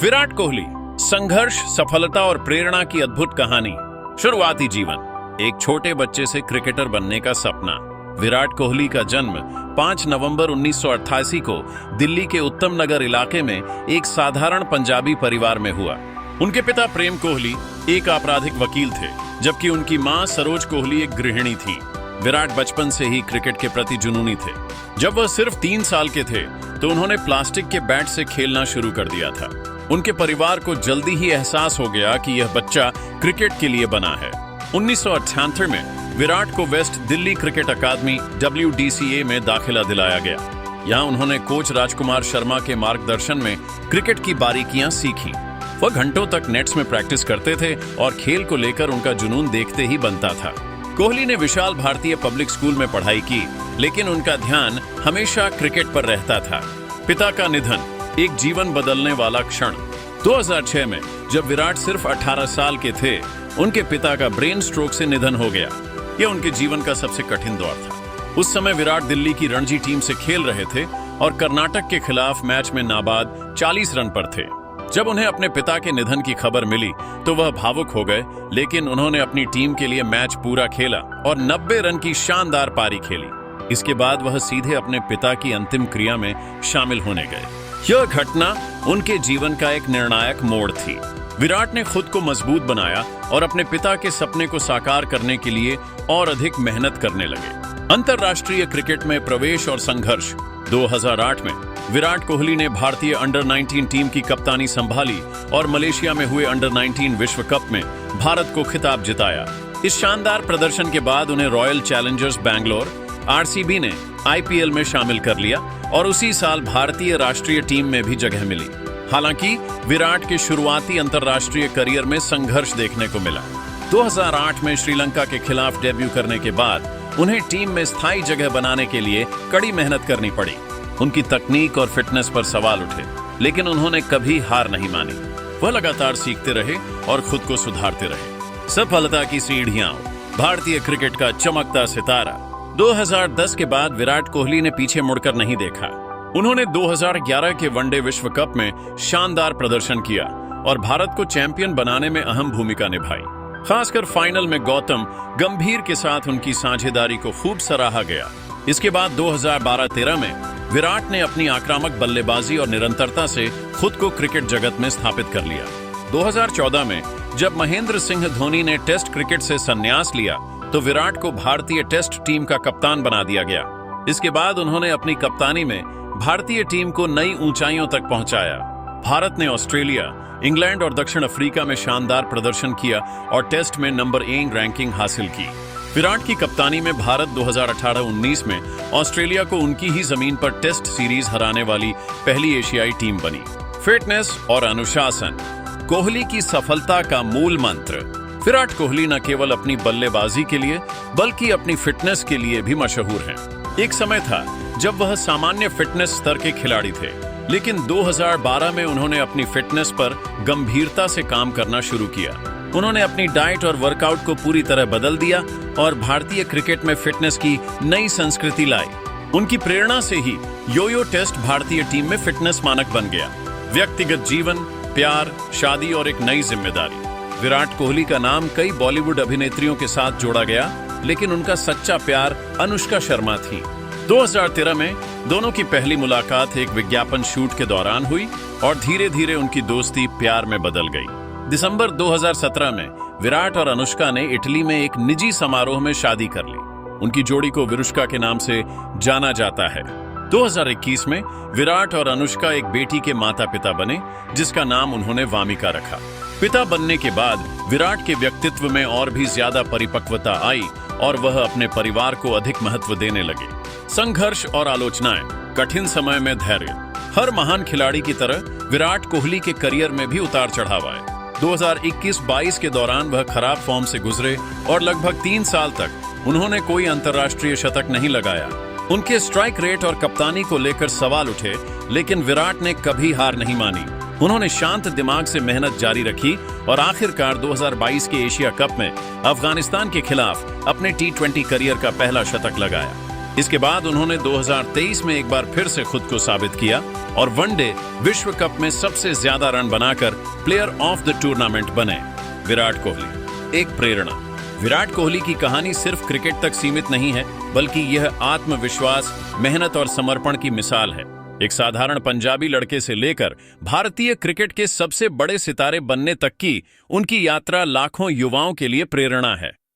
विराट कोहली, संघर्ष, सफलता और प्रेरणा की अद्भुत कहानी। शुरुआती जीवन, एक छोटे बच्चे से क्रिकेटर बनने का सपना। विराट कोहली का जन्म 5 नवंबर 1988 को दिल्ली के उत्तम नगर इलाके में एक साधारण पंजाबी परिवार में हुआ। उनके पिता प्रेम कोहली एक आपराधिक वकील थे, जबकि उनकी मां सरोज कोहली एक गृहिणी थी। विराट बचपन से ही क्रिकेट के प्रति जुनूनी थे। जब वह सिर्फ 3 साल के थे तो उन्होंने प्लास्टिक के बैट से खेलना शुरू कर दिया था। उनके परिवार को जल्दी ही एहसास हो गया कि यह बच्चा क्रिकेट के लिए बना है। 1998 में विराट को वेस्ट दिल्ली क्रिकेट अकादमी WDCA में दाखिला दिलाया गया। यहाँ उन्होंने कोच राजकुमार शर्मा के मार्गदर्शन में क्रिकेट की बारीकियां सीखी। वह घंटों तक नेट्स में प्रैक्टिस करते थे और खेल को लेकर उनका जुनून देखते ही बनता था। कोहली ने विशाल भारतीय पब्लिक स्कूल में पढ़ाई की, लेकिन उनका ध्यान हमेशा क्रिकेट पर रहता था। पिता का निधन, एक जीवन बदलने वाला क्षण। 2006 में जब विराट सिर्फ 18 साल के थे, उनके पिता का ब्रेन स्ट्रोक से निधन हो गया। यह उनके जीवन का सबसे कठिन दौर था। उस समय विराट दिल्ली की रणजी टीम से खेल रहे थे और कर्नाटक के खिलाफ मैच में नाबाद 40 रन पर थे। जब उन्हें अपने पिता के निधन की खबर मिली तो वह भावुक हो गए, लेकिन उन्होंने अपनी टीम के लिए मैच पूरा खेला और 90 रन की शानदार पारी खेली। इसके बाद वह सीधे अपने पिता की अंतिम क्रिया में शामिल होने गए। यह घटना उनके जीवन का एक निर्णायक मोड़ थी। विराट ने खुद को मजबूत बनाया और अपने पिता के सपने को साकार करने के लिए और अधिक मेहनत करने लगे। अंतर्राष्ट्रीय क्रिकेट में प्रवेश और संघर्ष। 2008 में विराट कोहली ने भारतीय अंडर 19 टीम की कप्तानी संभाली और मलेशिया में हुए अंडर 19 विश्व कप में भारत को खिताब जिताया। इस शानदार प्रदर्शन के बाद उन्हें रॉयल चैलेंजर्स बैंगलोर RCB ने IPL में शामिल कर लिया और उसी साल भारतीय राष्ट्रीय टीम में भी जगह मिली। हालांकि विराट के शुरुआती अंतर्राष्ट्रीय करियर में संघर्ष देखने को मिला। 2008 में श्रीलंका के खिलाफ डेब्यू करने के बाद उन्हें टीम में स्थायी जगह बनाने के लिए कड़ी मेहनत करनी पड़ी। उनकी तकनीक और फिटनेस पर सवाल उठे, लेकिन उन्होंने कभी हार नहीं मानी। वह लगातार सीखते रहे और खुद को सुधारते रहे। सफलता की सीढ़ियां, भारतीय क्रिकेट का चमकता सितारा। 2010 के बाद विराट कोहली ने पीछे मुड़कर नहीं देखा। उन्होंने 2011 के वनडे विश्व कप में शानदार प्रदर्शन किया और भारत को चैंपियन बनाने में अहम भूमिका निभाई। खासकर फाइनल में गौतम गंभीर के साथ उनकी साझेदारी को खूब सराहा गया। इसके बाद 2012-13 में विराट ने अपनी आक्रामक बल्लेबाजी और निरंतरता से खुद को क्रिकेट जगत में स्थापित कर लिया। 2014 में जब महेंद्र सिंह धोनी ने टेस्ट क्रिकेट से संन्यास लिया तो विराट को भारतीय टेस्ट टीम का कप्तान बना दिया गया। इसके बाद उन्होंने अपनी कप्तानी में भारतीय टीम को नई ऊंचाइयों तक पहुंचाया। भारत ने ऑस्ट्रेलिया, इंग्लैंड और दक्षिण अफ्रीका में शानदार प्रदर्शन किया और टेस्ट में नंबर 1 रैंकिंग हासिल की। विराट की कप्तानी में भारत 2018-19 में ऑस्ट्रेलिया को उनकी ही जमीन पर टेस्ट सीरीज हराने वाली पहली एशियाई टीम बनी। फिटनेस और अनुशासन, कोहली की सफलता का मूल मंत्र। विराट कोहली न केवल अपनी बल्लेबाजी के लिए बल्कि अपनी फिटनेस के लिए भी मशहूर हैं। एक समय था जब वह सामान्य फिटनेस स्तर के खिलाड़ी थे, लेकिन 2012 में उन्होंने अपनी फिटनेस पर गंभीरता से काम करना शुरू किया। उन्होंने अपनी डाइट और वर्कआउट को पूरी तरह बदल दिया और भारतीय क्रिकेट में फिटनेस की नई संस्कृति लाई। उनकी प्रेरणा से ही यो-यो टेस्ट भारतीय टीम में फिटनेस मानक बन गया। व्यक्तिगत जीवन, प्यार, शादी और एक नई जिम्मेदारी। विराट कोहली का नाम कई बॉलीवुड अभिनेत्रियों के साथ जोड़ा गया, लेकिन उनका सच्चा प्यार अनुष्का शर्मा थी। 2013 में दोनों की पहली मुलाकात एक विज्ञापन शूट के दौरान हुई और धीरे धीरे उनकी दोस्ती प्यार में बदल गई। दिसंबर 2017 में विराट और अनुष्का ने इटली में एक निजी समारोह में शादी कर ली। उनकी जोड़ी को विरुष्का के नाम से जाना जाता है। 2021 में विराट और अनुष्का एक बेटी के माता पिता बने, जिसका नाम उन्होंने वामिका रखा। पिता बनने के बाद विराट के व्यक्तित्व में और भी ज्यादा परिपक्वता आई और वह अपने परिवार को अधिक महत्व देने लगे। संघर्ष और आलोचनाएं, कठिन समय में धैर्य। हर महान खिलाड़ी की तरह विराट कोहली के करियर में भी उतार चढ़ाव आए। 2021-22 के दौरान वह खराब फॉर्म से गुजरे और लगभग 3 साल तक उन्होंने कोई अंतर्राष्ट्रीय शतक नहीं लगाया। उनके स्ट्राइक रेट और कप्तानी को लेकर सवाल उठे, लेकिन विराट ने कभी हार नहीं मानी। उन्होंने शांत दिमाग से मेहनत जारी रखी और आखिरकार 2022 के एशिया कप में अफगानिस्तान के खिलाफ अपने T20 करियर का पहला शतक लगाया। इसके बाद उन्होंने 2023 में एक बार फिर से खुद को साबित किया और वनडे विश्व कप में सबसे ज्यादा रन बनाकर प्लेयर ऑफ द टूर्नामेंट बने। विराट कोहली एक प्रेरणा। विराट कोहली की कहानी सिर्फ क्रिकेट तक सीमित नहीं है, बल्कि यह आत्मविश्वास, मेहनत और समर्पण की मिसाल है। एक साधारण पंजाबी लड़के से लेकर भारतीय क्रिकेट के सबसे बड़े सितारे बनने तक की उनकी यात्रा लाखों युवाओं के लिए प्रेरणा है।